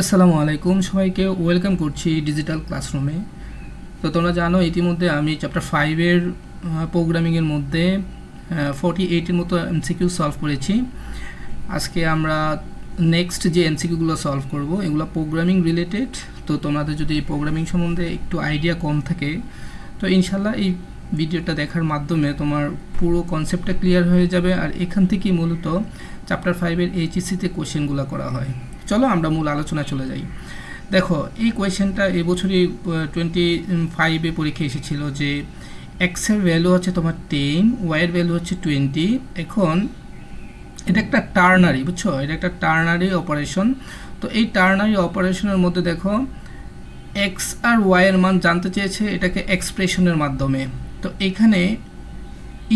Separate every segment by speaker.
Speaker 1: আসসালামু আলাইকুম সবাইকে ওয়েলকাম করছি ডিজিটাল ক্লাসরুমে। তো তোমরা জানো ইতিমধ্যে আমি চ্যাপ্টার 5 এর প্রোগ্রামিংয়ের মধ্যে 48 এর মতো এমসিকিউ সলভ করেছি। আজকে আমরা নেক্সট যে এমসিকিউগুলো সলভ করব এগুলো প্রোগ্রামিং রিলেটেড। তো তোমাদের যদি প্রোগ্রামিং সম্বন্ধে একটু আইডিয়া কম থাকে তো ইনশাল্লাহ এই ভিডিওটা দেখার মাধ্যমে তোমার পুরো কনসেপ্টটা ক্লিয়ার হয়ে যাবে। আর এখান থেকেই মূলত চ্যাপ্টার 5 এর এইচএসসিতে কোশ্চেনগুলো করা হয়। চলো আমরা মূল আলোচনা চলে যাই। দেখো এই কোয়েশ্চেনটা এবছরই 25-এ পরীক্ষা এসেছিল যে এক্সের ভ্যালু হচ্ছে তোমার 10, ওয়াইয়ের ভ্যালু হচ্ছে 20। এখন এটা একটা টার্নারি, বুঝছো, এটা একটা টার্নারি অপারেশন। তো এই টার্নারি অপারেশনের মধ্যে দেখো এক্স আর ওয়াইয়ের মান জানতে চেয়েছে এটাকে এক্সপ্রেশনের মাধ্যমে। তো এখানে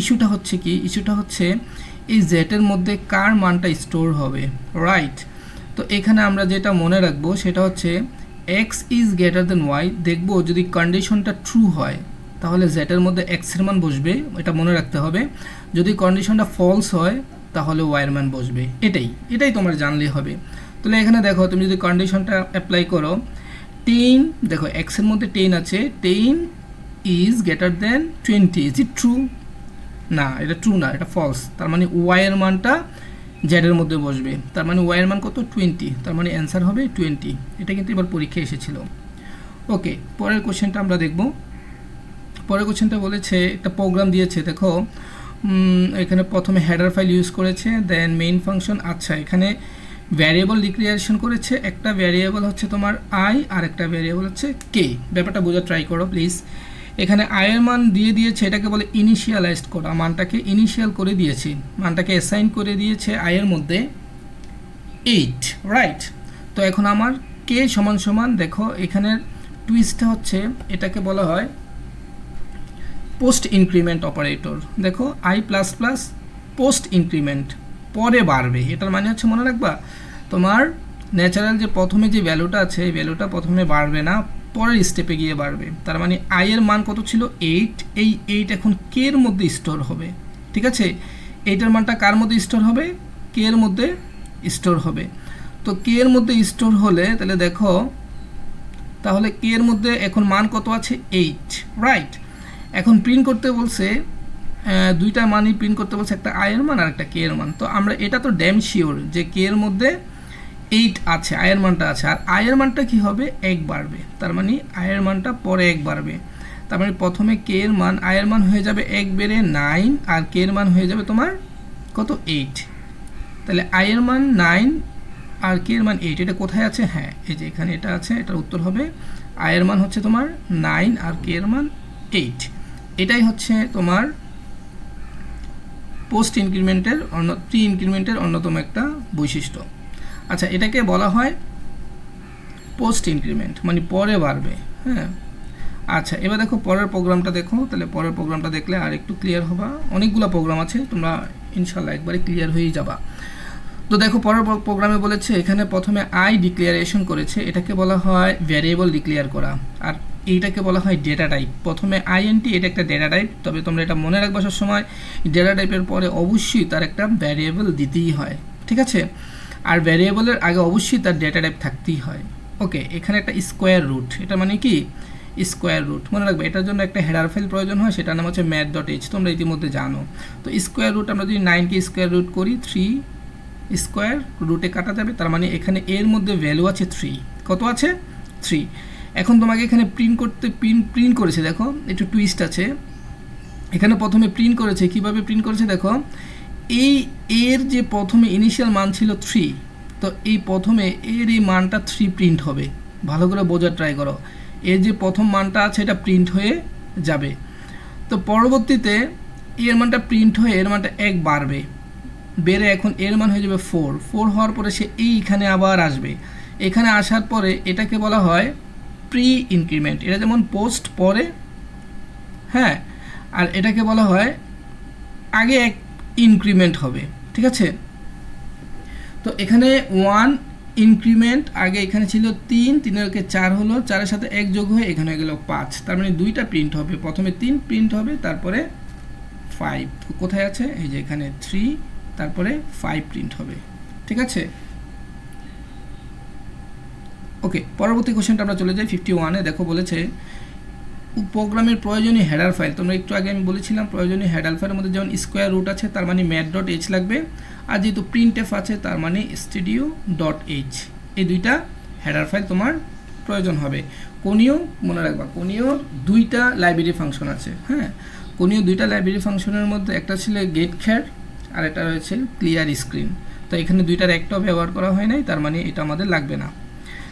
Speaker 1: ইস্যুটা হচ্ছে কি, ইস্যুটা হচ্ছে এই জেটের মধ্যে কার মানটা স্টোর হবে, রাইট। তো এখানে আমরা যেটা মনে রাখবো সেটা হচ্ছে x is greater than y. দেখবো যদি কন্ডিশনটা ট্রু হয় তাহলে জেটের মধ্যে এক্সের মান বসবে, এটা মনে রাখতে হবে। যদি কন্ডিশনটা ফলস হয় তাহলে ওয়াইয়ের মান বসবে। এটাই তোমার জানলেই হবে। তাহলে এখানে দেখো তুমি যদি কন্ডিশনটা অ্যাপ্লাই করো 10, দেখো এক্সের মধ্যে 10 আছে, 10 is greater then 20, is it true? না, এটা ট্রু না, এটা ফলস। তার মানে ওয়াইয়ের মানটা জেডের মধ্যে বসবে। তার মানে ওয়াইয়ের মান কত? 20। তার মানে অ্যান্সার হবে 20। এটা কিন্তু এবার পরীক্ষায় এসেছিল। ওকে, পরের কোশ্চেনটা আমরা দেখব। পরের কোশ্চেনটা বলেছে একটা প্রোগ্রাম দিয়েছে, দেখো এখানে প্রথমে হেডার ফাইল ইউজ করেছে, দেন মেইন ফাংশন। আচ্ছা, এখানে ভ্যারিয়েবল ডিক্লারেশন করেছে। একটা ভ্যারিয়েবল হচ্ছে তোমার আই আর একটা ভ্যারিয়েবল হচ্ছে কে। ব্যাপারটা বোঝার ট্রাই করো প্লিজ। এখানে আয়ের মান দিয়ে দিয়েছে, এটাকে বলে ইনিশিয়ালাইজড করা। মানটাকে ইনিশিয়াল করে দিয়েছি, মানটাকে অ্যাসাইন করে দিয়েছে আয়ের মধ্যে 8, রাইট। তো এখন আমার কে সমান সমান, দেখো এখানের টুইস্টটা হচ্ছে এটাকে বলা হয় পোস্ট ইনক্রিমেন্ট অপারেটর। দেখো I plus plus post increment, পরে বাড়বে। এটার মানে হচ্ছে মনে রাখবা তোমার ন্যাচারাল যে প্রথমে যে ভ্যালুটা আছে এই ভ্যালুটা প্রথমে বাড়বে না, পরের স্টেপে গিয়ে বাড়বে। তার মানে আই এর মান কত ছিল? 8। এই 8 এখন কে এর মধ্যে স্টোর হবে, ঠিক আছে? এইটার মানটা কার মধ্যে স্টোর হবে? কে এর মধ্যে স্টোর হবে। তো কে এর মধ্যে স্টোর হলে তাহলে দেখো তাহলে কে এর মধ্যে এখন মান কত আছে? 8, রাইট। এখন প্রিন্ট করতে বলছে দুইটা মানই প্রিন্ট করতে বলছে, একটা আয়ের মান আর একটা কে এর মান। তো আমরা এটা তো ড্যাম শিওর যে কে এর মধ্যে 8 আছে, আয়ের মানটা আছে। আর আয়ের মানটা কি হবে? 1 বাড়বে। তার মানে আয়ের মানটা পরে 1 বাড়বে। তার মানে প্রথমে কে এর মান, আয়ের মান হয়ে যাবে 1 বেড়ে 9, আর কে এর মান হয়ে যাবে তোমার কত? 8। তাহলে আয়ের মান 9 আর কে এর মান 8। এটা কোথায় আছে? হ্যাঁ, এই যে এখানে এটা আছে। এটার উত্তর হবে আয়ের মান হচ্ছে তোমার 9 আর কে এর মান 8। এটাই হচ্ছে তোমার পোস্ট ইনক্রিমেন্টের প্রি ইনক্রিমেন্টের অন্যতম একটা বৈশিষ্ট্য। আচ্ছা, এটাকে বলা হয় পোস্ট ইনক্রিমেন্ট, মানে পরে বাড়বে। হ্যাঁ, আচ্ছা এবার দেখো পরের প্রোগ্রামটা দেখো। তাহলে পরের প্রোগ্রামটা দেখলে আর একটু ক্লিয়ার হবা। অনেকগুলো প্রোগ্রাম আছে, তোমরা ইনশাল্লাহ একবারে ক্লিয়ার হয়েই যাবা। তো দেখো পরের প্রোগ্রামে বলেছে এখানে প্রথমে আই ডিক্লারেশন করেছে, এটাকে বলা হয় ভ্যারিয়েবল ডিক্লেয়ার করা। আর এইটাকে বলা হয় ডেটা টাইপ। প্রথমে আইএনটি, এটা একটা ডেটা টাইপ। তবে তোমরা এটা মনে রাখবা সবসময়, ডেটা টাইপের পরে অবশ্যই তার একটা ভ্যারিয়েবল দিতেই হয়, ঠিক আছে? আর ভ্যারিয়েবলের আগে অবশ্যই তার ডেটা টাইপ থাকতেই হয়। ওকে, এখানে একটা স্কোয়ার রুট, এটা মানে কি স্কোয়ার রুট মনে রাখবে। এটার জন্য একটা হেডার ফাইল প্রয়োজন হয়, সেটার নাম হচ্ছে math.h, তোমরা ইতিমধ্যে জানো। তো স্কোয়ার রুট আমরা যদি 9কে স্কোয়ার রুট করি 3 স্কোয়ার রুটে কাটা যাবে। তার মানে এখানে এর মধ্যে ভ্যালু আছে 3। কত আছে? 3। এখন তোমাকে এখানে প্রিন্ট করতে প্রিন্ট করেছে, দেখো একটু টুইস্ট আছে। এখানে প্রথমে প্রিন্ট করেছে, কিভাবে প্রিন্ট করেছে দেখো। এর যে প্রথমে ইনিশিয়াল মান ছিল 3, তো এই প্রথমে এর এই মানটা 3 প্রিন্ট হবে। ভালো করে বোঝার ট্রাই করো। এর যে প্রথম মানটা আছে এটা প্রিন্ট হয়ে যাবে। তো পরবর্তীতে এর মানটা প্রিন্ট হয়ে এর মানটা 1 বাড়বে, বেড়ে এখন এর মান হয়ে যাবে 4 হওয়ার পরে সে এইখানে আবার আসবে। এখানে আসার পরে এটাকে বলা হয় প্রি ইনক্রিমেন্ট। এটা যেমন পোস্ট পরে, হ্যাঁ, আর এটাকে বলা হয় আগে এক ইনক্রিমেন্ট হবে, ঠিক আছে? তো এখানে 1 ইনক্রিমেন্ট আগে এখানে ছিল 3, 3 এর 4 হলো, 4-এর সাথে 1 যোগ হয়ে এখানে হয়ে গেল 5। তার মানে দুইটা প্রিন্ট হবে, প্রথমে 3 প্রিন্ট হবে, তারপরে 5 কোথায় আছে? এই যে এখানে 3, তারপরে 5 প্রিন্ট হবে, ঠিক আছে? ওকে, পরবর্তী কোশ্চেনটা আমরা চলে যাই 51-এ। দেখো বলেছে প্রোগ্রামের প্রয়োজনীয় হেডার ফাইল, তোমরা একটু আগে আমি বলেছিলাম প্রয়োজনীয় হেডার ফাইলের মধ্যে যেমন স্কোয়ার রুট আছে তার মানে mat.h লাগবে, আর যেহেতু printf আছে তার মানে studio.h, এই দুইটা হেডার ফাইল তোমার প্রয়োজন হবে। কোনীয় মনে রাখবা, কোনীয় দুইটা লাইব্রেরি ফাংশন আছে। হ্যাঁ, কোনীয় দুইটা লাইব্রেরি ফাংশনের মধ্যে একটা ছিল getchar আর এটা রয়েছে ক্লিয়ার স্ক্রিন। তো এখানে দুইটার একটাও ব্যবহার করা হয় নাই, তার মানে এটা আমাদের লাগবে না।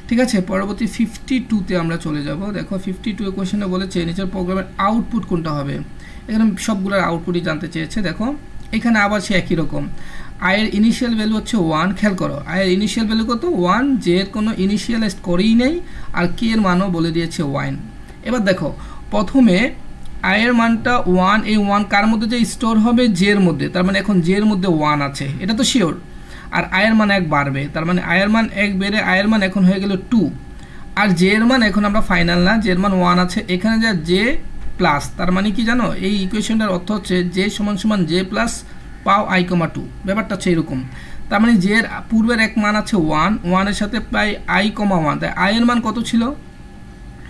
Speaker 1: ঠিক আছে, পরবর্তী 52-তে আমরা চলে যাব। দেখো 52 কোশ্চেনে বলেছে নিচের প্রোগ্রামের আউটপুট কোনটা হবে। এখানে সবগুলোর আউটপুটই জানতে চেয়েছে। দেখো এখানে আবার সে একই রকম, আয়ের ইনিশিয়াল ভ্যালু হচ্ছে 1, খেয়াল করো আয়ের ইনিশিয়াল ভ্যালু কত 1, যে এর কোনো ইনিশিয়ালাইজ করেই নেই, আর কে এর মানও বলে দিয়েছে 1। এবার দেখো প্রথমে আয়ের মানটা 1, এই 1 কার মধ্যে যে স্টোর হবে, জে এর মধ্যে, তার মানে এখন জে এর মধ্যে 1 আছে, এটা তো শিওর। আর আয়ের মান 1 বাড়বে, তার মানে আয়ের মান 1 বেড়ে আয়ের মান এখন হয়ে গেল 2, আর জে এর মান এখন আমরা ফাইনাল না, জে এর মান 1 আছে, এখানে যা জে প্লাস, তার মানে কি জানো এই ইকুয়েশনটার অর্থ হচ্ছে জে সমান সমান জে প্লাস পাও i, 2, ব্যাপারটা হচ্ছে এরকম। তার মানে জে এর পূর্বের এক মান আছে 1, 1 এর সাথে পাই i, 1, তাই i এর মান কত ছিল,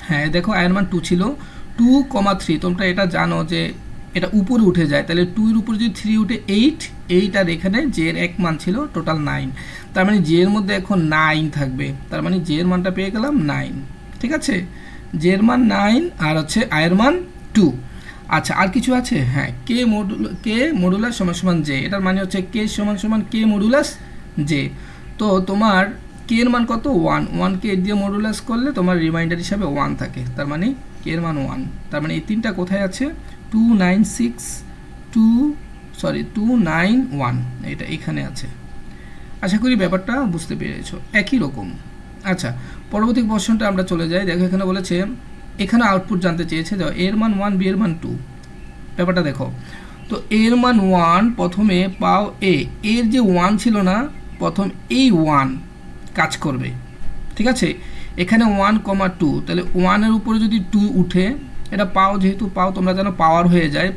Speaker 1: হ্যাঁ দেখো i এর মান 2 ছিল, 2, 3, তোমরা এটা জানো যে এটা উপরে উঠে যায়, তাহলে 2 এর উপরে যদি 3 উঠে 8 আর এখানে জে এর এক মান ছিল টোটাল 9, তার মানে জে এর মধ্যে এখন 9 থাকবে, তার মানে জে এর মানটা পেয়ে গেলাম 9। ঠিক আছে, জে এর মান 9 আর হচ্ছে i এর মান 2। আচ্ছা আর কিছু আছে, হ্যাঁ কে মডুলাস সমান সমান জে, এটার মানে হচ্ছে কে সমান সমান কে মডুলাস জে। তো তোমার কে এর মান কত 1 কে দিয়ে মডুলাস করলে তোমার রিমাইন্ডার হিসাবে 1 থাকে, তার মানে কে এর মান 1। তার মানে এই তিনটা কোথায় আছে, 291, এটা এখানে আছে। আশা করি ব্যাপারটা বুঝতে পেরেছো, একই রকম। আচ্ছা পরবর্তী প্রশ্নটা আমরা চলে যাই। দেখো এখানে বলেছে এখানে আউটপুট জানতে চেয়েছে, দেখো এর মান 1, বি এর মান 2, ব্যাপারটা দেখো। তো এর মান 1 প্রথমে পাও এর যে 1 ছিল না, প্রথম এই 1 কাজ করবে। ঠিক আছে, এখানে 1, 2, তাহলে 1 এর উপরে যদি 2 উঠে, এটা পাও, যেহেতু পাও তোমরা জানো পাওয়ার হয়ে যায়,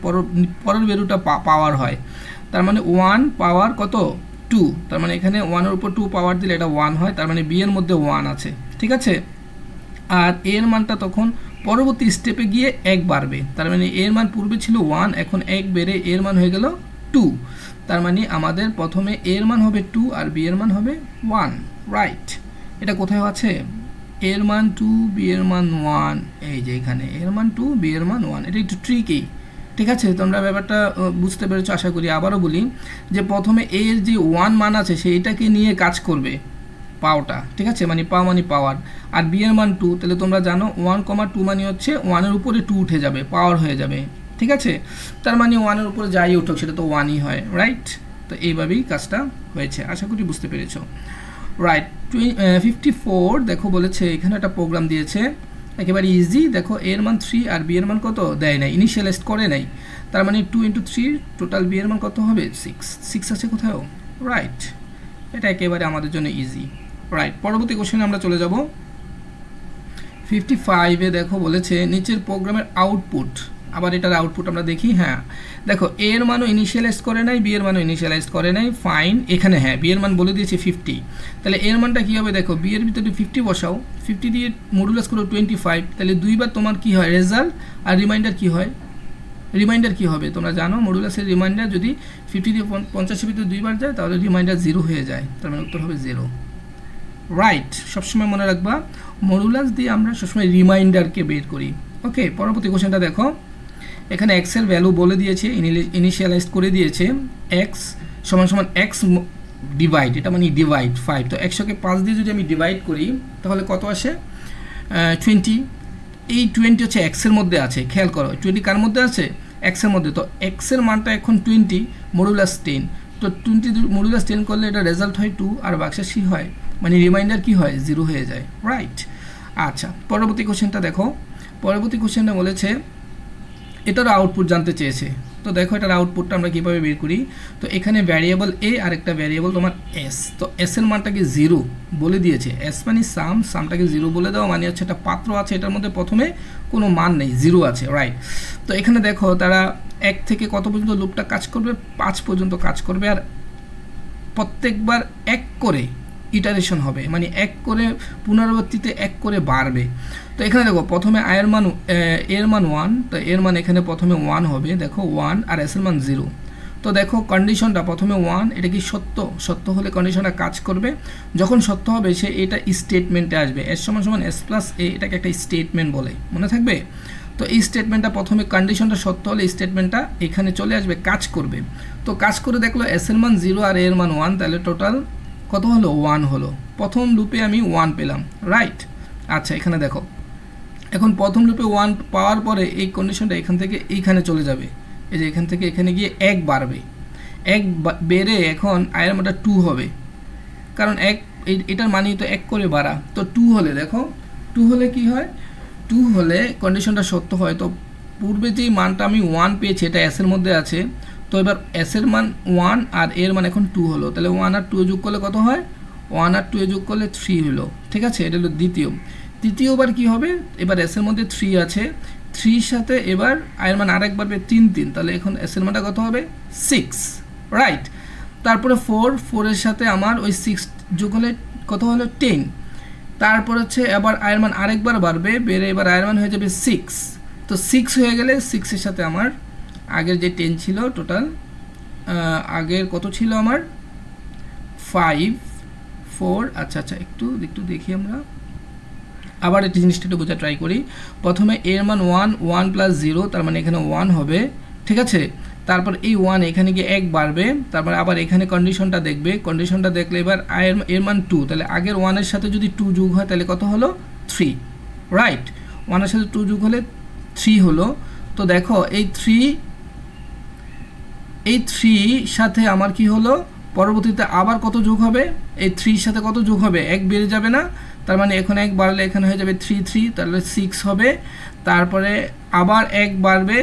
Speaker 1: পরের ভ্যালুটা পাওয়ার হয়, তার মানে 1 পাওয়ার কত 2, তার মানে এখানে 1 এর উপর 2 পাওয়ার দিলে এটা 1 হয়, তার মানে বি এর মধ্যে 1 আছে। ঠিক আছে, আর এর মানটা তখন পরবর্তী স্টেপে গিয়ে 1 বাড়বে, তার মানে এর মান পূর্বে ছিল 1, এখন 1 বেড়ে এর মান হয়ে গেল 2, তার মানে আমাদের প্রথমে এর মান হবে 2 আর বি এর মান হবে 1। রাইট, এটা কোথায় আছে, এর মান 2, বি এর মান 1, এই যে এখানে এর মান 2, বি এর মান 1, এটা একটু ট্রিকি। ঠিক আছে, তোমরা ব্যাপারটা বুঝতে পেরেছো আশা করি। আবারও বলি যে প্রথমে এর যে 1 মান আছে সেইটাকে নিয়ে কাজ করবে পাওয়াটা। ঠিক আছে, মানে পাও মানে পাওয়ার, আর বি এর মান 2, তাহলে তোমরা জানো 1, 2 মানে হচ্ছে 1 এর উপরে 2 উঠে যাবে, পাওয়ার হয়ে যাবে। ঠিক আছে, তার মানে 1 এর উপরে যাই উঠুক সেটা তো 1ই হয়। রাইট, তো এইভাবেই কাজটা হয়েছে, আশা করি বুঝতে পেরেছো। রাইট, 54 দেখো বলেছে এখানে একটা প্রোগ্রাম দিয়েছে একেবারে ইজি। দেখো এর মান 3 আর বি এর মান কত দেয় নাই, ইনিশিয়ালাইজ করে নাই, তার মানে 2 × 3 টোটাল বি এর মান কত হবে 6 আছে কোথাও। রাইট, এটা একেবারে আমাদের জন্য ইজি। রাইট, পরবর্তী কোশ্চেনে আমরা চলে যাব 55-এ। দেখো বলেছে নিচের প্রোগ্রামের আউটপুট, আবার এটার আউটপুট আমরা দেখি। হ্যাঁ দেখো এর মানও ইনিশিয়ালাইজ করে নাই, বি এর মানও ইনিশিয়ালাইজ করে নাই, ফাইন। এখানে হ্যাঁ বি এর মান বলে দিয়েছে 50, তাহলে এর মানটা কী হবে, দেখো বি এর ভিতরে 50 বসাও, 50 দিয়ে মডুলাস করো 25, তাহলে দুইবার তোমার কি হয় রেজাল্ট, আর রিমাইন্ডার কি হয়, রিমাইন্ডার কি হবে তোমরা জানো, মডুলাসের রিমাইন্ডার যদি 50 দিয়ে 50-এর ভিতরে দুইবার যায় তাহলে রিমাইন্ডার 0 হয়ে যায়, তার মানে উত্তর হবে 0। রাইট, সবসময় মনে রাখবা মডুলাস দিয়ে আমরা সবসময় রিমাইন্ডারকে বের করি। ওকে, পরবর্তী কোশ্চেনটা দেখো, এখানে এক্স এর ভ্যালু বলে দিয়েছে, ইনিশিয়ালাইজ করে দিয়েছে, এক্স সমান সমান এক্স ডিভাইড, এটা মানে ডিভাইড 5, তো 100-কে 5 দিয়ে যদি আমি ডিভাইড করি তাহলে কত আসে 20। এই 20 হচ্ছে এক্সের মধ্যে আছে, খেয়াল করো 20 কার মধ্যে আছে, এক্সের মধ্যে। তো এক্সের মানটা এখন 20 মডুলাস 10, তো 20 মডুলাস 10 করলে এটা রেজাল্ট হয় 2 আর বাক্সের সি হয়, মানে রিমাইন্ডার কি হয় 0 হয়ে যায়। রাইট, আচ্ছা পরবর্তী কোশ্চেনটা দেখো, পরবর্তী কোশ্চেনটা বলেছে এটার আউটপুট জানতে চেয়েছে। তো দেখো এটার আউটপুটটা আমরা কীভাবে বের করি, তো এখানে ভ্যারিয়েবল এ আর একটা ভ্যারিয়েবল তোমার এস, তো এস এর মানটাকে 0 বলে দিয়েছে, এস মানে সামটাকে 0 বলে দেওয়া মানে হচ্ছে একটা পাত্র আছে, এটার মধ্যে প্রথমে কোনো মান নেই, 0 আছে। রাইট, তো এখানে দেখো তারা 1 থেকে কত পর্যন্ত লুপটা কাজ করবে, 5 পর্যন্ত কাজ করবে, আর প্রত্যেকবার 1 করে ইটারেশন হবে, মানে এক করে পুনরাবৃত্তিতে এক করে বাড়বে। তো এখানে দেখো প্রথমে এর মান 1, তো এর মান এখানে প্রথমে 1 হবে, দেখো 1 আর এস এর মান 0। তো দেখো কন্ডিশনটা প্রথমে 1, এটা কি সত্য হলে কন্ডিশনটা কাজ করবে, যখন সত্য হবে সে এটা স্টেটমেন্টে আসবে, এস সমান সমান এস প্লাস এ, এটাকে একটা স্টেটমেন্ট বলে, মনে থাকবে। তো এই স্টেটমেন্টটা প্রথমে কন্ডিশনটা সত্য হলে স্টেটমেন্টটা এখানে চলে আসবে, কাজ করবে। তো কাজ করে দেখলো এস এর মান 0 আর এর মান 1, তাহলে টোটাল কত হলো 1 হলো। প্রথম লুপে আমি 1 পেলাম, রাইট। আচ্ছা এখানে দেখো এখন প্রথম লুপে 1 পাওয়ার পরে এই কন্ডিশনটা এখান থেকে এইখানে চলে যাবে, এই যে এখান থেকে এখানে গিয়ে 1 বাড়বে, 1 বেড়ে এখন আয়ের মানটা 2 হবে, কারণ এটার মানই তো 1 করে বাড়া। তো 2 হলে দেখো 2 হলে কি হয়, 2 হলে কন্ডিশনটা সত্য হয়। তো পূর্বে যেই মানটা আমি 1 পেয়েছি এটা এস এর মধ্যে আছে, তো এবার এস এর মান 1 আর এর মান এখন 2 হলো, তাহলে 1 আর 2 যোগ করলে কত হয়, 1 আর 2 যোগ করলে 3 হলো, ঠিক আছে। এটা হলো তৃতীয়বার কি হবে, এবার এস এর মধ্যে 3 আছে, 3 সাথে এবার আয়ের মান আরেক বাড়বে 3, তাহলে এখন এস এর মানটা কত হবে 6, রাইট। তারপরে 4 এর সাথে আমার ওই 6 যোগ হলে কত হলো 10, তারপর হচ্ছে এবার আয়ের মান আরেকবার বাড়বে, বেড়ে এবার আয়ের মান হয়ে যাবে 6। তো 6 হয়ে গেলে 6 এর সাথে আমার আগের যে 10 ছিল টোটাল, আগের কত ছিল আমার 5 4, আচ্ছা একটু দেখি আমরা আবার এই জিনিসটা একটু বোঝা ট্রাই করি। প্রথমে এর মান 1 প্লাস 0, তার মানে এখানে 1 হবে, ঠিক আছে। তারপর এই 1 এখানে গিয়ে 1 বাড়বে, তারপর আবার এখানে কন্ডিশনটা দেখবে, কন্ডিশনটা দেখলে এবার এর মান 2, তাহলে আগের 1 এর সাথে যদি 2 যোগ হয় তাহলে কত হলো 3, রাইট। 1 এর সাথে 2 যোগ হলে 3 হলো। তো দেখো এই 3 সাথে আমার কি হলো, পরবর্তীতে আবার কত যোগ হবে, এই 3 সাথে কত যোগ হবে, 1 বেড়ে যাবে না, তার মানে এখন 1 বাড়লে এখানে হয়ে যাবে 3, তাহলে 6 হবে। তারপরে আবার 1 বাড়বে,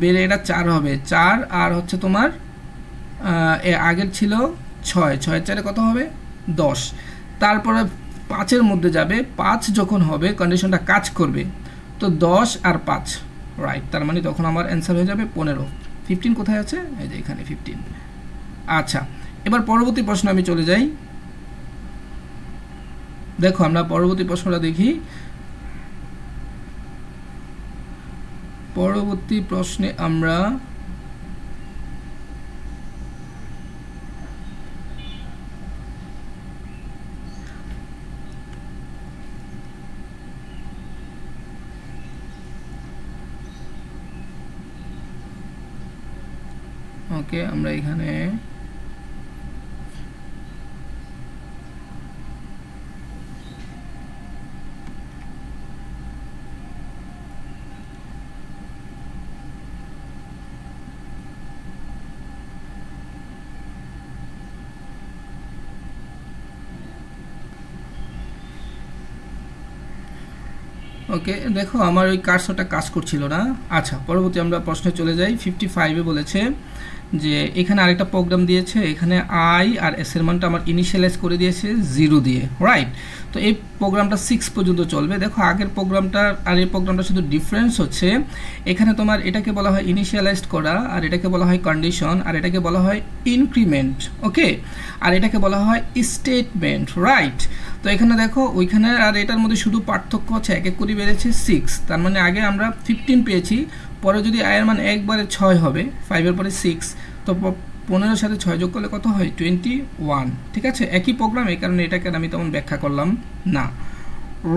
Speaker 1: বেড়ে এটা 4 হবে, 4 আর হচ্ছে তোমার আগের ছিল 6, 6 4 কত হবে 10। তারপরে 5 এর মধ্যে যাবে, 5 যখন হবে কন্ডিশনটা কাজ করবে, তো 10 আর 5, রাইট। তার মানে তখন আমার অ্যান্সার হয়ে যাবে 15। 15 কোথায় আছে, এই যে এখানে 15। আচ্ছা এবার পরবর্তী প্রশ্ন আমি চলে যাই। দেখো আমরা পরবর্তী প্রশ্নটা দেখি। পরবর্তী প্রশ্নে আমরা ওকে আমরা এখানে ওকে দেখো আমার ওই কার্সরটা কাজ করছিল না। আচ্ছা পরবর্তী আমরা প্রশ্নে চলে যাই। 55-এ বলেছে যে এখানে আরেকটা প্রোগ্রাম দিয়েছে, এখানে আই আর এস এর মানটা আমার ইনিশিয়ালাইজ করে দিয়েছে 0 দিয়ে, রাইট। তো এই প্রোগ্রামটা 6 পর্যন্ত চলবে। দেখো আগের প্রোগ্রামটা আর এই প্রোগ্রামটা শুধু ডিফারেন্স হচ্ছে এখানে তোমার এটাকে বলা হয় ইনিশিয়ালাইজড করা, আর এটাকে বলা হয় কন্ডিশন, আর এটাকে বলা হয় ইনক্রিমেন্ট, ওকে, আর এটাকে বলা হয় স্টেটমেন্ট, রাইট। তো এখানে দেখো ওইখানে আর এটার মধ্যে শুধু পার্থক্য হচ্ছে 1 করে বেড়েছে 6, তার মানে আগে আমরা 15 পেয়েছি, পরে যদি আয়ের মান একবারে 6 হবে, 5 এর পরে 6, তো 15 সাথে 6 যোগ করলে কত হয় 21, ঠিক আছে। একই প্রোগ্রাম, এই কারণে এটাকে আমি তেমন ব্যাখ্যা করলাম না,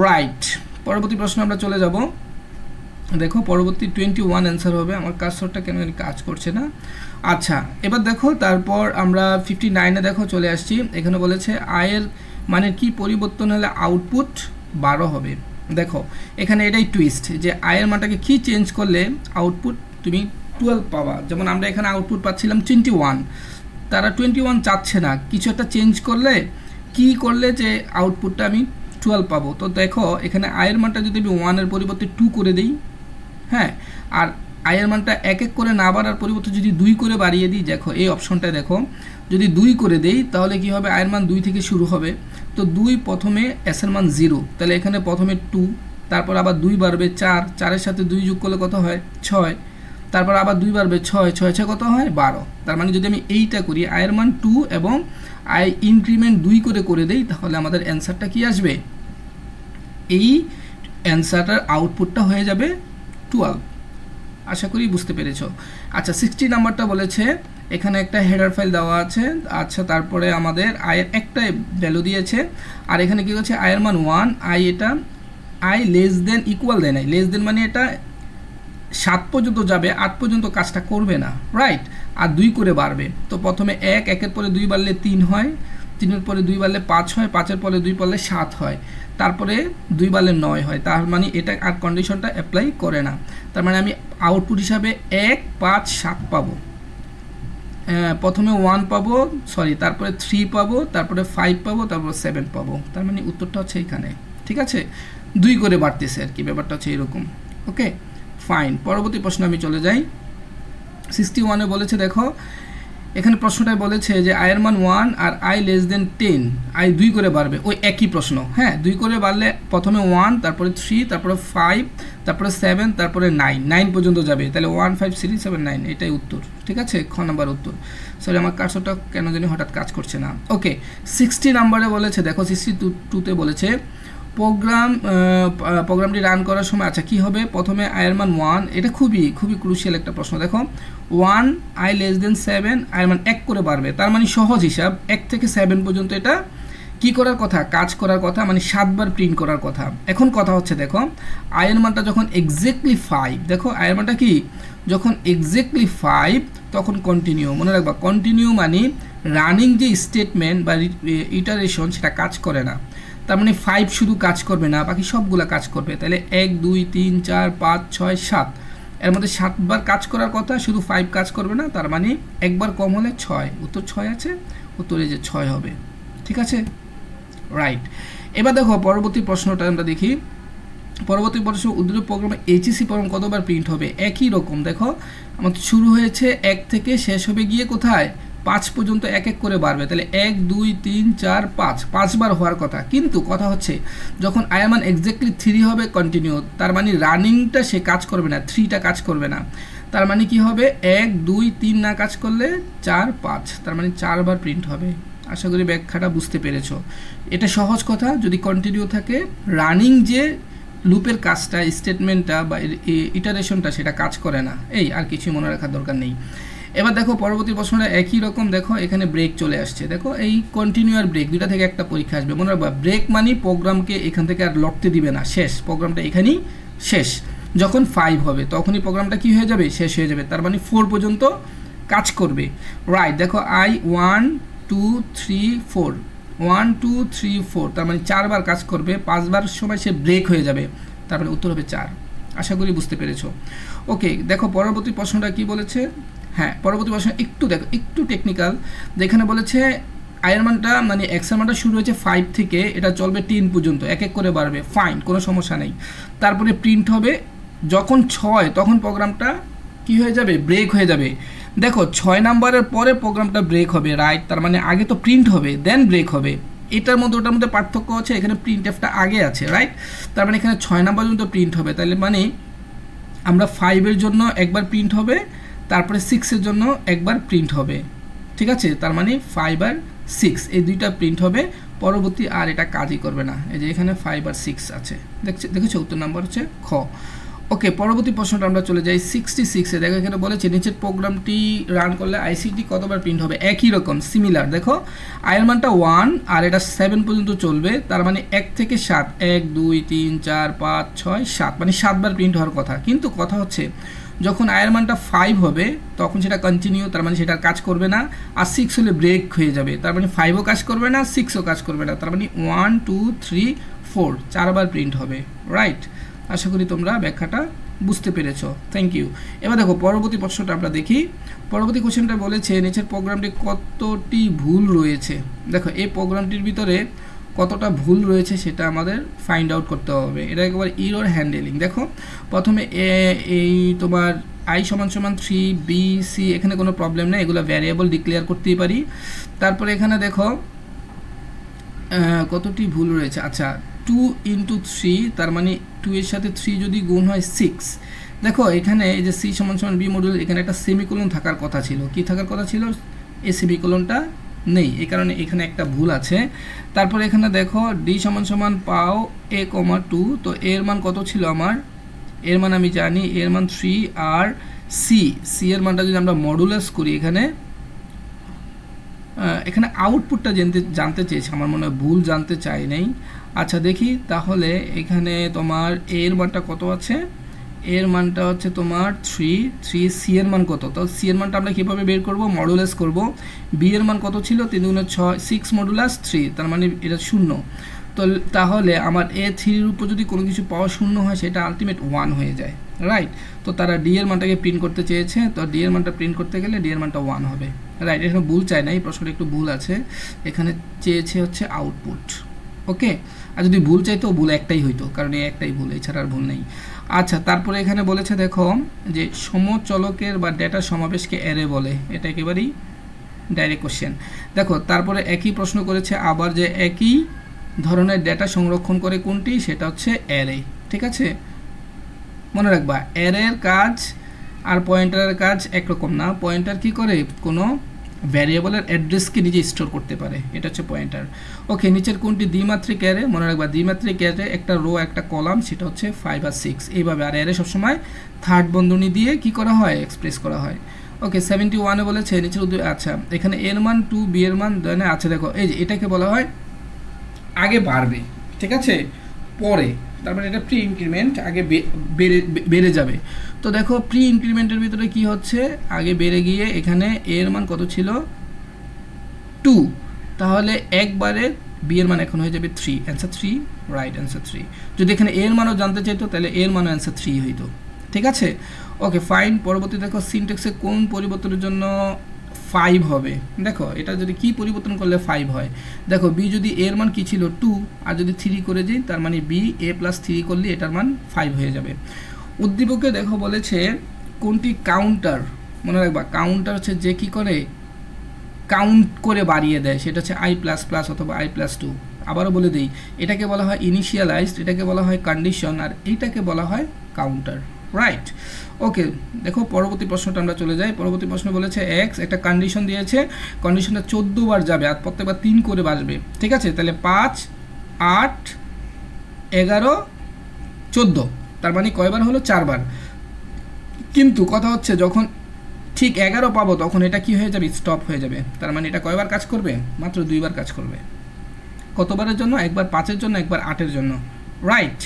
Speaker 1: রাইট। পরবর্তী প্রশ্ন আমরা চলে যাব। দেখো পরবর্তী 21 অ্যান্সার হবে। আমার কার্সরটা কেন কাজ করছে না। আচ্ছা এবার দেখো তারপর আমরা 59-এ দেখো চলে আসছি। এখানে বলেছে আয়ের মানের কি পরিবর্তন হলে আউটপুট 12 হবে। দেখো এখানে এটাই টুইস্ট, যে আয়ের মানটাকে কি চেঞ্জ করলে আউটপুট তুমি 12 পাবা। যেমন আমরা এখানে আউটপুট পাচ্ছিলাম 21, তারা 21 চাচ্ছে না, কিছু একটা চেঞ্জ করলে কি করলে যে আউটপুটটা আমি 12 পাবো। তো দেখো এখানে আয়ের মানটা যদি আমি 1 এর পরিবর্তে 2 করে দিই, হ্যাঁ, আর আয়ের মানটা 1 করে না বাড়ার পরিবর্তে যদি 2 করে বাড়িয়ে দিই, দেখো এই অপশনটায় দেখো যদি 2 করে দেই তাহলে কি হবে, আয়ের মান 2 থেকে শুরু হবে। তো 2 প্রথমে এস এর মান 0, তাহলে এখানে প্রথমে 2, তারপর আবার 2 বাড়বে 4, 4 এর সাথে 2 যোগ করলে কত হয় 6, তারপর আবার 2 বাড়বে 6, 6 6 কত হয় 12। তার মানে যদি আমি এইটা করি i এর মান 2 এবং i ইনক্রিমেন্ট 2 করে দেই, তাহলে আমাদের অ্যান্সারটা কি আসবে? এই অ্যান্সারটার আউটপুটটা হয়ে যাবে 12। আশা করি বুঝতে পেরেছো। আচ্ছা 60 নাম্বারটা বলেছে এখানে একটা হেডার ফাইল দেওয়া আছে। আচ্ছা তারপরে আমাদের i এর একটা ভ্যালু দিয়েছে, আর এখানে কি হচ্ছে i এর মান 1, i এটা i less than equal than i, less than মানে এটা 7 পর্যন্ত যাবে, 8 পর্যন্ত কাজটা করবে না, রাইট? আর 2 করে বাড়বে। তো প্রথমে 1, 1 পরে 2 বাড়লে 3 হয়, 3 পরে 2 বাড়লে 5 হয়, 5 পরে 2 বাড়লে 7 হয়, তারপরে 2 বাড়লে 9 হয়। তার মানে এটা আর কন্ডিশনটা অ্যাপ্লাই করে না। তার মানে আমি আউটপুট হিসাবে 1, 5, 7 পাবো। প্রথমে 1 পাবো, সরি, তারপরে 3 পাবো, তারপরে 5 পাবো, তারপরে 7 পাবো। তার মানে উত্তরটা হচ্ছে এখানে, ঠিক আছে? 2 করে বাড়তেছে আর কি, ব্যাপারটা হচ্ছে এরকম। ওকে ফাইন, পরবর্তী প্রশ্ন আমি চলে যাই। 61-এ বলেছে, দেখো এখানে প্রশ্নটাই বলেছে যে i এর মান 1 আর i লেস দেন 10, i 2 করে বাড়বে। ওই একই প্রশ্ন, হ্যাঁ, 2 করে বাড়লে প্রথমে 1, তারপরে 3, তারপরে 5, তারপরে 7, তারপরে 9 পর্যন্ত যাবে। তাহলে 1 5 3 7 9, এটাই উত্তর, ঠিক আছে? খ নাম্বার উত্তর। সরি, আমার কার্সরটা কেন জানি হঠাৎ কাজ করছে না। ওকে 60 নাম্বারে বলেছে, দেখো 62-তে বলেছে প্রোগ্রামটি রান করার সময়, আচ্ছা কি হবে? প্রথমে i এর মান 1, এটা খুবই ক্রুশিয়াল একটা প্রশ্ন। দেখো 1 i লেস দেন 7, i এর মান 1 করে বাড়বে। তার মানে সহজ হিসাব 1 থেকে 7 পর্যন্ত এটা কি করার কথা? কাজ করার কথা, মানে 7 বার প্রিন্ট করার কথা। এখন কথা হচ্ছে, দেখো i এর মানটা যখন এক্স্যাক্টলি 5, দেখো i এর মানটা কি যখন এক্স্যাক্টলি 5, তখন কন্টিনিউ। মনে রাখবা কন্টিনিউ মানে রানিং যে স্টেটমেন্ট বা ইটারেশন সেটা কাজ করে না। তার মানে 5 শুধু কাজ করবে না, বাকি সবগুলা কাজ করবে। তাহলে 1 2 3 4 5 6 7, এর মধ্যে 7 বার কাজ করার কথা, শুধু 5 কাজ করবে না। তার মানে একবার কম হলে 6, উত্তর 6 আছে, উত্তরে যে 6 হবে, ঠিক আছে? রাইট। এবার দেখো পরবর্তী প্রশ্নটা আমরা দেখি। পরবর্তী প্রশ্ন, উদ্দীপক প্রোগ্রামে এইচএসি প্রোগ্রাম কতবার প্রিন্ট হবে? একই রকম। দেখো আমাদের শুরু হয়েছে 1 থেকে, শেষ হবে গিয়ে কোথায়? 5 পর্যন্ত 1 1 করে বাড়বে। তাহলে 1 2 3 4 5 বার হওয়ার কথা। কিন্তু কথা হচ্ছে যখন i এর মান এক্স্যাক্টলি 3 হবে কন্টিনিউ, তার মানে রানিংটা সে কাজ করবে না, 3টা কাজ করবে না। তার মানে কি হবে? 1 2 3 না কাজ করলে 4 5, তার মানে 4 বার প্রিন্ট হবে। আশা করি ব্যাখ্যাটা বুঝতে পেরেছো। এটা সহজ কথা, যদি কন্টিনিউ থাকে রানিং যে লুপের কাজটা, স্টেটমেন্টটা বা ইটারেশনটা সেটা কাজ করে না। এই আর কিছু মনে রাখার দরকার নেই। এবার দেখো পরবর্তী প্রশ্নটা একই রকম। দেখো এখানে ব্রেক চলে আসছে। দেখো এই কন্টিনিউ আর ব্রেক, দুইটা থেকে একটা পরীক্ষা আসবে। মনে রাখবা ব্রেক মানে প্রোগ্রামকে এখান থেকে আর লড়তে দিবে না, শেষ, প্রোগ্রামটা এখানেই শেষ। যখন 5 হবে তখনই প্রোগ্রামটা কি হয়ে যাবে? শেষ হয়ে যাবে। তার মানে 4 পর্যন্ত কাজ করবে, রাইট? দেখো i 1 2 3 4, 1 2 3 4, তার মানে 4 বার কাজ করবে, 5 বার সময় সে ব্রেক হয়ে যাবে। তার মানে উত্তর হবে 4। আশা করি বুঝতে পেরেছো। ওকে দেখো পরবর্তী প্রশ্নটা কি বলেছে। হ্যাঁ, পরবর্তী প্রশ্ন একটু দেখো, একটু টেকনিক্যাল। যেখানে বলেছে i এর মানটা মানে x এর মানটা শুরু হয়েছে 5 থেকে, এটা চলবে 10 পর্যন্ত, 1 1 করে বাড়বে, ফাইন, কোনো সমস্যা নেই। তারপরে প্রিন্ট হবে যখন 6, তখন প্রোগ্রামটা কি হয়ে যাবে? ব্রেক হয়ে যাবে। দেখো 6 নাম্বারের পরে প্রোগ্রামটা ব্রেক হবে, রাইট? তার মানে আগে তো প্রিন্ট হবে দেন ব্রেক হবে। এটার মধ্যে ওটার মধ্যে পার্থক্য হচ্ছে এখানে প্রিন্ট এফটা আগে আছে, রাইট? তার মানে এখানে 6 নাম্বার পর্যন্ত প্রিন্ট হবে। তাহলে মানে আমরা 5-এর জন্য একবার প্রিন্ট হবে, তারপরে 6-এর জন্য একবার প্রিন্ট হবে, ঠিক আছে? তার মানে 5 আর 6 এই দুইটা প্রিন্ট হবে, পরবর্তী আর এটা কাজই করবে না। এই যে এখানে 5 আর 6 আছে, দেখেছো? উত্তর নাম্বার হচ্ছে খ। ওকে পরবর্তী প্রশ্নটা আমরা চলে যাই 66-এ। দেখো এখানে বলেছে নিচের প্রোগ্রামটি রান করলে আইসিটি কতবার প্রিন্ট হবে? একই রকম, সিমিলার। দেখো i এর মানটা 1 আর এটা 7 পর্যন্ত চলবে, তার মানে 1 থেকে 7, 1 2 3 4 5 6 7, মানে 7 বার প্রিন্ট হওয়ার কথা। কিন্তু কথা হচ্ছে যখন i এর মানটা 5 হবে তখন সেটা কন্টিনিউ, তার মানে সেটা কাজ করবে না। আর 6 হলে ব্রেক হয়ে যাবে, তার মানে 5ও কাজ করবে না, 6ও কাজ করবে না। তার মানে 1 2 3 4, 4 বার প্রিন্ট হবে, রাইট? আশা করি তোমরা ব্যাখ্যাটা বুঝতে পেরেছো, থ্যাংক ইউ। এবার দেখো পরবর্তী প্রশ্নটা আমরা দেখি। পরবর্তী কোশ্চেনটা বলেছে নিচের প্রোগ্রামটি কতটি ভুল রয়েছে। দেখো এই প্রোগ্রামটির ভিতরে কতটা ভুল রয়েছে সেটা আমাদের ফাইন্ড আউট করতে হবে। এটা একেবারে এরর হ্যান্ডেলিং। দেখো প্রথমে এই তোমার i = 3 b c, এখানে কোনো প্রবলেম নেই, এগুলো ভ্যারিয়েবল ডিক্লেয়ার করতেই পারি। তারপরে এখানে দেখো কতটি ভুল রয়েছে। আচ্ছা 2 × 3, তার মানে 2 এর সাথে 3 যদি গুণ হয় 6, দেখো এখানে এই যে সি সমান সমান বি মডিউল, এখানে একটা সেমিকোলন থাকার কথা ছিল। কি থাকার কথা ছিল? এই সেমিকোলনটা নেই, এই কারণে এখানে একটা ভুল আছে। তারপরে এখানে দেখো ডি সমান সমান পাও a, 2, তো এর মান কত ছিল আমার? এর মান আমি জানি, এর মান 3, আর সি এর মানটা যদি আমরা মডুলাস করি, এখানে আউটপুটটা জানতে চেয়েছি, আমার মনে হয় ভুল জানতে চাই নাই। আচ্ছা দেখি তাহলে এখানে তোমার এর মানটা কত আছে? এর মানটা হচ্ছে তোমার 3, সি এর মান কত? তো সি এর মানটা আমরা কীভাবে বের করব? মডুলাস করব। বি এর মান কত ছিল? 3 × 6, 6 মডুলাস 3, তার মানে এটা 0। তো তাহলে আমার A3-র উপর যদি কোনো কিছু পাওয়া 0 হয়, সেটা আলটিমেট 1 হয়ে যায়, রাইট? তো তারা ডি এর মানটাকে প্রিন্ট করতে চেয়েছে, তো ডি এর মানটা প্রিন্ট করতে গেলে ডি এর মানটা 1 হবে, রাইট? এখানে ভুল চাই না, এই প্রশ্নটা একটু ভুল আছে, এখানে চেয়েছে হচ্ছে আউটপুট। ওকে, আর যদি ভুল চাইতো ভুল একটাই হইতো, কারণ এই একটাই ভুল, এছাড়া আর ভুল নেই। আচ্ছা, তারপরে এখানে বলেছে দেখো যে সমচলকের বা ডেটা সমাবেশকে অ্যারে বলে, এটা একেবারেই ডাইরেক্ট কোশ্চেন। দেখো তারপরে একই প্রশ্ন করেছে আবার, যে একই ধরনের ডেটা সংরক্ষণ করে কোনটি? সেটা হচ্ছে অ্যারে, ঠিক আছে? মনে রাখবা অ্যারের কাজ আর পয়েন্টারের কাজ একরকম না। পয়েন্টার কি করে? কোনো ভ্যারিয়েবলের অ্যাড্রেসকে নিজে স্টোর করতে পারে, এটা হচ্ছে পয়েন্টার। ওকে, নিচের কোনটি দ্বিমাত্রিক অ্যারে? মনে রাখবা দ্বিমাত্রিক অ্যারে একটা রো একটা কলাম, সেটা হচ্ছে 5 আর 6 এইভাবে। আর অ্যারে সবসময় থার্ড বন্ধনী দিয়ে কি করা হয়? এক্সপ্রেস করা হয়। ওকে, 71-এ বলেছে নিচের আচ্ছা এখানে এর মান 2, বি এর মান দেয় না। আচ্ছা দেখো এই যে এটাকে বলা হয় আগে বাড়বে, ঠিক আছে, পরে, তারপরে এটা প্রি ইনক্রিমেন্ট, আগে বেড়ে যাবে। তো দেখো প্রি ইনক্রিমেন্টের ভিতরে কি হচ্ছে? আগে বেড়ে গিয়ে এখানে এর মান কত ছিল? 2, তাহলে একবারে বি এর মান এখন হয়ে যাবে 3, অ্যান্সার 3, রাইট অ্যান্সার 3। যদি এখানে এর মানও জানতে চাইতো তাহলে এর মানও অ্যান্সার 3 হইতো, ঠিক আছে? Okay fine. পরবর্তী দেখো সিনট্যাক্সে কোন পরিবর্তনের জন্য 5 হবে? দেখো এটা যদি কি পরিবর্তন করলে 5 হয়? দেখো বি যদি এর মান কি ছিল 2, আর যদি 3 করে যাই, তার মানে বি a+3 করলে এটার মান 5 হয়ে যাবে। উদ্দীপকে দেখো বলেছে কোনটি কাউন্টার? মনে রাখবা কাউন্টার হচ্ছে যে কি করে কাউন্ট করে বাড়িয়ে দেয়, সেটা হচ্ছে i++ অথবা i+2। আবারও বলে দিই, এটাকে বলা হয় ইনিশিয়ালাইজড, এটাকে বলা হয় কন্ডিশন, আর এইটাকে বলা হয় কাউন্টার, রাইট? ওকে, দেখো পরবর্তী প্রশ্নটা আমরা চলে যাই। পরবর্তী প্রশ্ন বলেছে এক্স একটা কন্ডিশন দিয়েছে, কন্ডিশনটা 14 বার যাবে আর প্রত্যেকবার 3 করে বাসবে, ঠিক আছে? তাহলে 5, 8, 11, 14, তার মানে কয়বার হলো? 4 বার। কিন্তু কথা হচ্ছে যখন ঠিক 11 পাবো তখন এটা কি হয়ে যাবে? স্টপ হয়ে যাবে। তার মানে এটা কয়বার কাজ করবে? মাত্র 2 বার কাজ করবে। কতবারের জন্য? একবার 5-এর জন্য, একবার 8-এর জন্য, রাইট?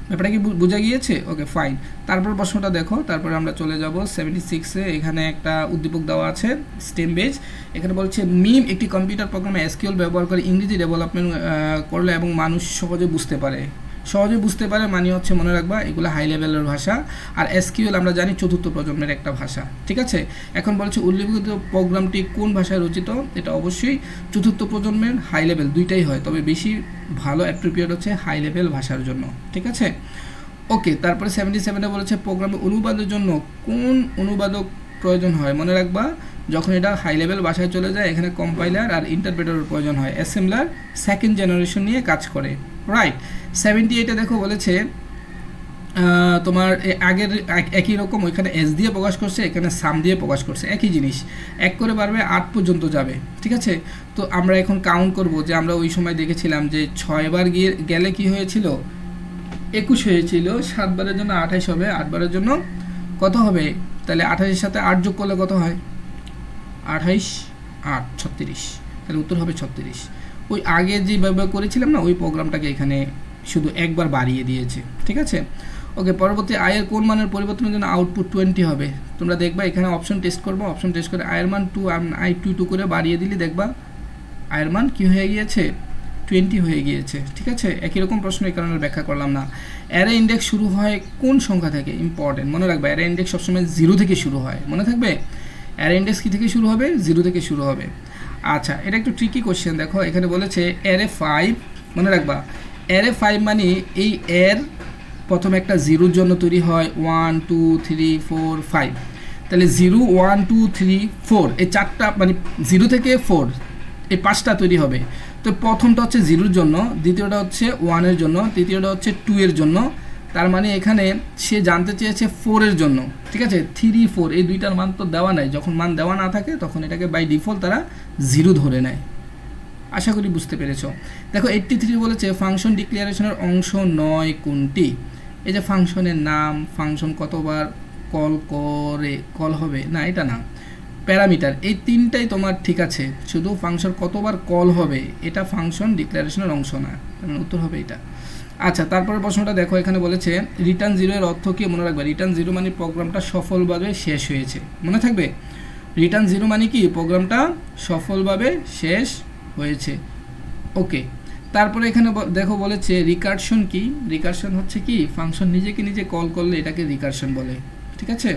Speaker 1: ব্যাপারটা কি বোঝা গিয়েছে? Okay fine. তারপর প্রশ্নটা দেখো, তারপরে আমরা চলে যাব 76-এ। এখানে একটা উদ্দীপক দেওয়া আছে স্টেম বেজ। এখানে বলছে মিম একটি কম্পিউটার প্রোগ্রামে এসকিউএল ব্যবহার করে ইংরেজি ডেভেলপমেন্ট করলে এবং মানুষ সহজে বুঝতে পারে। সহজে বুঝতে পারে মানে হচ্ছে মনে রাখবা এগুলো হাই লেভেলের ভাষা, আর এসকিউএল আমরা জানি চতুর্থ প্রজন্মের একটা ভাষা, ঠিক আছে? এখন বলছে উল্লেখিত প্রোগ্রামটি কোন ভাষায় রচিত? এটা অবশ্যই চতুর্থ প্রজন্মের হাই লেভেল, দুইটাই হয়, তবে বেশি ভালো অ্যাপ্রোপ্রিয়েট হচ্ছে হাই লেভেল ভাষার জন্য, ঠিক আছে? ওকে, তারপরে 77-এ বলেছে প্রোগ্রামে অনুবাদের জন্য কোন অনুবাদক প্রয়োজন হয়? মনে রাখবা যখন এটা হাই লেভেল ভাষায় চলে যায়, এখানে কম্পাইলার আর ইন্টারপ্রেটারের প্রয়োজন হয়। অ্যাসেম্বলার সেকেন্ড জেনারেশন নিয়ে কাজ করে, রাইট? 78-এ দেখো বলেছে তোমার আগের একই রকম, ওইখানে এস দিয়ে প্রকাশ করছে, এখানে সাম দিয়ে প্রকাশ করছে, একই জিনিস, 1 করে বাড়বে 8 পর্যন্ত যাবে, ঠিক আছে? তো আমরা এখন কাউন্ট করব যে আমরা ওই সময় দেখেছিলাম যে 6 বার গেলে কি হয়েছিল? 21 হয়েছিল, 7 বারের জন্য 28 হবে, 8 বারের জন্য কত হবে? তাহলে 28-এর সাথে 8 যোগ করলে কত হয়? 28, 8, 36, তাহলে উত্তর হবে 36। ওই আগে যেভাবে করেছিলাম না, ওই প্রোগ্রামটাকে এখানে শুধু একবার বাড়িয়ে দিয়েছে, ঠিক আছে? ওকে, পরবর্তী আয়ের কোন মানের পরিবর্তনের জন্য আউটপুট 20 হবে? তোমরা দেখবা এখানে অপশন টেস্ট করবো, অপশন টেস্ট করে আয়ের মান 2 আই 2 করে বাড়িয়ে দিলে দেখবা আয়ের মান কি হয়ে গিয়েছে? 20 হয়ে গিয়েছে, ঠিক আছে? একই রকম প্রশ্ন, এই কারণে ব্যাখ্যা করলাম না। অ্যারে ইন্ডেক্স শুরু হয় কোন সংখ্যা থেকে? ইম্পর্টেন্ট, মনে রাখবে অ্যারে ইন্ডেক্স সবসময় 0 থেকে শুরু হয়, মনে থাকবে? অ্যারে ইন্ডেক্স কি থেকে শুরু হবে? 0 থেকে শুরু হবে। আচ্ছা, এটা একটু ট্রিকি কোশ্চেন। দেখো এখানে বলেছে অ্যারে 5, মনে রাখবা অ্যারে 5 মানে এই এর প্রথমে একটা 0-র জন্য তৈরি হয় 1, 2, 3, 4, 5, তাহলে 0, 1, 2, 3, 4 এই 4টা মানে 0 থেকে 4 এই 5টা তৈরি হবে। তো প্রথমটা হচ্ছে 0-র জন্য, দ্বিতীয়টা হচ্ছে 1-এর জন্য, তৃতীয়টা হচ্ছে 2 এর জন্য, তার মানে এখানে সে জানতে চেয়েছে 4 এর জন্য, ঠিক আছে। 3 4 এই দুইটার মান তো দেওয়া নাই, যখন মান দেওয়া না থাকে তখন এটাকে বাই ডিফল্ট তারা 0 ধরে নেয়। আশা করি বুঝতে পেরেছো। দেখো 83 বলেছে ফাংশন ডিক্লারেশনের অংশ নয় কোনটি। এই যে ফাংশনের নাম, ফাংশন কতবার কল হবে, না এটা না, প্যারামিটার, এই তিনটাই তোমার ঠিক আছে, শুধু ফাংশন কতবার কল হবে এটা ফাংশন ডিক্লারেশনের অংশ না, মানে উত্তর হবে এটা। আচ্ছা, তারপরে প্রশ্নটা দেখো, এখানে বলেছে রিটার্ন 0 এর অর্থ কি, মনে রাখবে রিটার্ন 0 মানে প্রোগ্রামটা সফলভাবে শেষ হয়েছে, মনে থাকবে। রিটার্ন 0 মানে কি, প্রোগ্রামটা সফলভাবে শেষ হয়েছে। ওকে, তারপরে এখানে দেখো বলেছে রিকারশন কি। রিকারশন হচ্ছে কি, ফাংশন নিজেকে নিজে কল করলে এটাকে রিকারশন বলে, ঠিক আছে।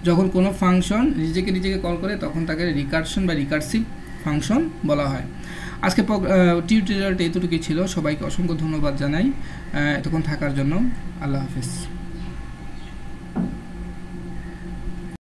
Speaker 1: যখন কোনো ফাংশন নিজেকে কল করে তখন তাকে রিকারশন বা রিকারসিভ ফাংশন বলা হয়। আজকে টিউটোরিয়ালটা এতটুকুই ছিল। সবাইকে অসংখ্য ধন্যবাদ জানাই এতক্ষণ থাকার জন্য। আল্লাহ হাফেজ।